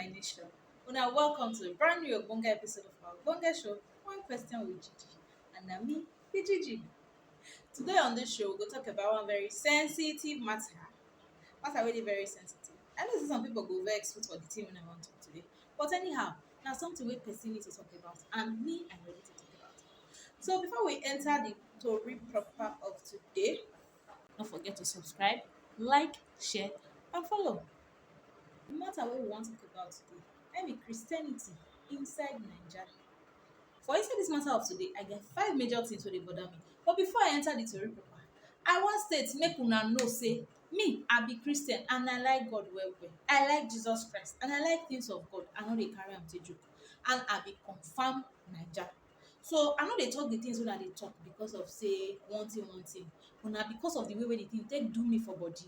my nation. Una welcome to a brand new Ogbonge episode of our Ogbonge show, One Question with Gigi. And na me, be Gigi. Today on this show, we go talk about one very sensitive matter. Matter really very sensitive. I know say some people go vex with for the thing when I want to talk today. But anyhow, now something we person need to talk about. And me, I'm ready to talk about it. So before we enter the story proper of today, don't forget to subscribe, like, share, and follow. The matter wey we wan talk about today na be Christianity inside Naija. For inside dis matter of today, I get 5 major things wey dey bother me. But before I enter the tori proper, I wan state make una know say me, I be Christian and I like God well well. I like Jesus Christ and I like things of God. I no dey carry am take joke. And I be confirm Naija. So I no dey talk the things wey I dey talk because of say one thing, but na because of the way wey the thing take do me for body.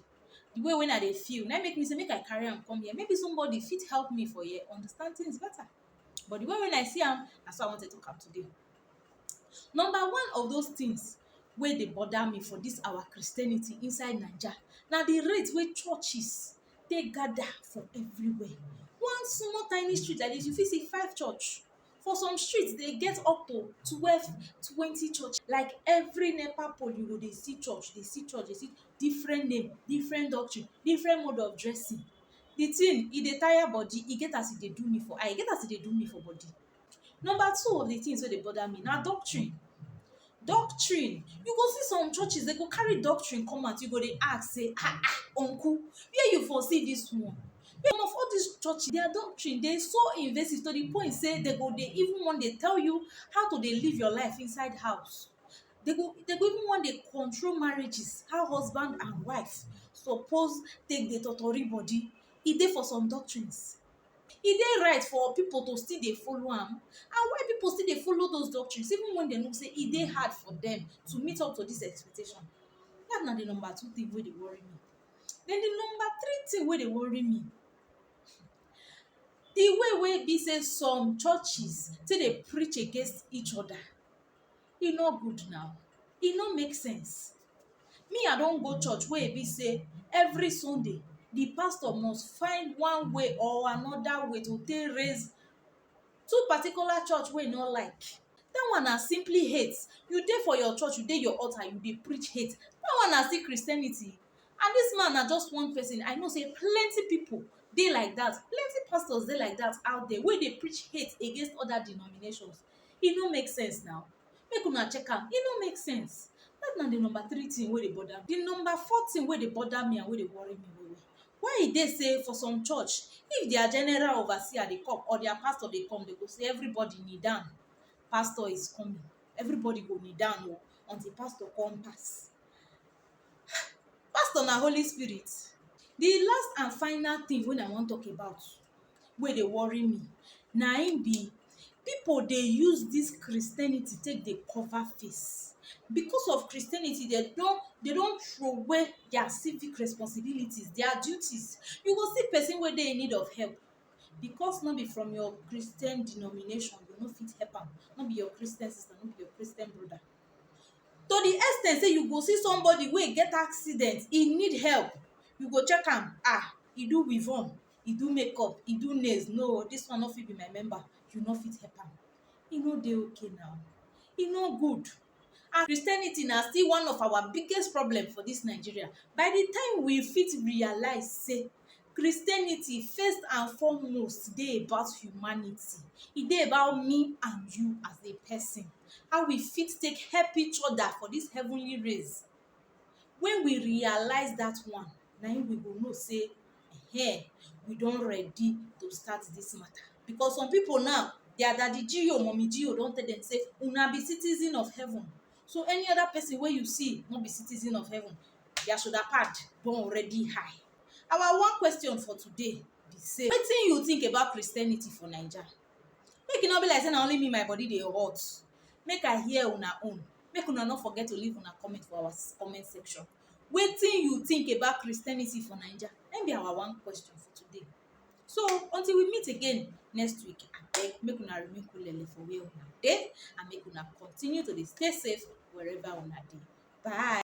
The way when I dey feel na make me say make I carry am come here. Maybe somebody fit help me for here understand things better. But the way when I see am, na so I wan take talk am today. Number one of those things wey dey bother me for dis our Christianity inside Naija na the rate wey churches take gather for everywhere. One small tiny street like dis, you fit see 5 church. For some streets, dey get up to 12, 20 church. Like every NEPA pole, you go dey see church, dey see church, dey see different name, different doctrine, different mode of dressing. The thing, e dey tire body, e get as e dey do me for eye, e get as e dey do me for body. Number 2 of the things wey dey bother me na doctrine. Doctrine, you go see some churches, dey go carry doctrine come out, you go dey ask say, uncle, where you for see dis one? Some of all dis churches, their doctrine dey so invasive to the point say dey go dey even wan dey tell you how to dey live your life inside house. Dey go even wan dey control marriages, how husband and wife suppose take dey totori body. E dey for some doctrines. E dey right for people to still dey follow am, and why people still dey follow those doctrines even when dem know say e dey hard for dem to meet up to dis expectation. Dat na the number 2 thing wey dey worry me. Then the number 3 thing wey dey worry me, the way wey be say some churches take dey preach against each other. E no good now. E no make sense. Me, I don go church wey e be say every Sunday the pastor must find one way or another way to take raise 2 particular church wey e no like. Dat one na simply hate. You dey for your church, you dey your altar, you dey preach hate. Dat one na still Christianity. And dis man na just one person. I know say plenty people dey like dat. Plenty pastors dey like dat out there wey dey preach hate against other denominations. E no make sense now. Make una check am. E no make sense. Dat na the number 3 thing wey dey bother me. The number 4 thing wey dey bother me and wey dey worry me well well. Why e dey say for some church, if their general overseer dey come or their pastor dey come, dey go say everybody kneel down. Pastor is coming. Everybody go kneel down o until pastor come pass. Pastor na Holy Spirit. The last and final thing wey I wan talk about wey dey worry me na im be people dey use dis Christianity take dey cover face. Because of Christianity, dey don throway their civic responsibilities, their duties. You go see person wey dey in need of help, because no be from your Christian denomination, you no fit help am. No be your Christian sister, no be your Christian brother. To the ex ten t say you go see somebody wey get accident, e need help, you go check am, e do weave-on, e do makeup, e do nails, no, dis one no fit be my member, you no fit help am. E no dey okay now. E no good. And Christianity na still one of our biggest problem for dis Nigeria. By the time we fit realize say Christianity first and foremost dey about humanity. E dey about me and you as a person. How we fit take help each other for dis heavenly race. When we realize dat one, na im we go know say we don ready to start dis matter. Because some people now, their daddy G.O, mommy G.O don tell dem say una be citizen of heaven. So any other person wey you see no be citizen of heaven, their shoulder pad don already high. Our one question for today be say, wetin you think about Christianity for Naija? Make e no be like say na only me my body dey hot. Make I hear una own. Make una no forget to leave una comment for our comment section. Wetin you think about Christianity for Naija? Na im be our one question for today. So until we meet again next week, abeg make una remain coolele for where una dey and make una continue to dey stay safe wherever una dey. Bye.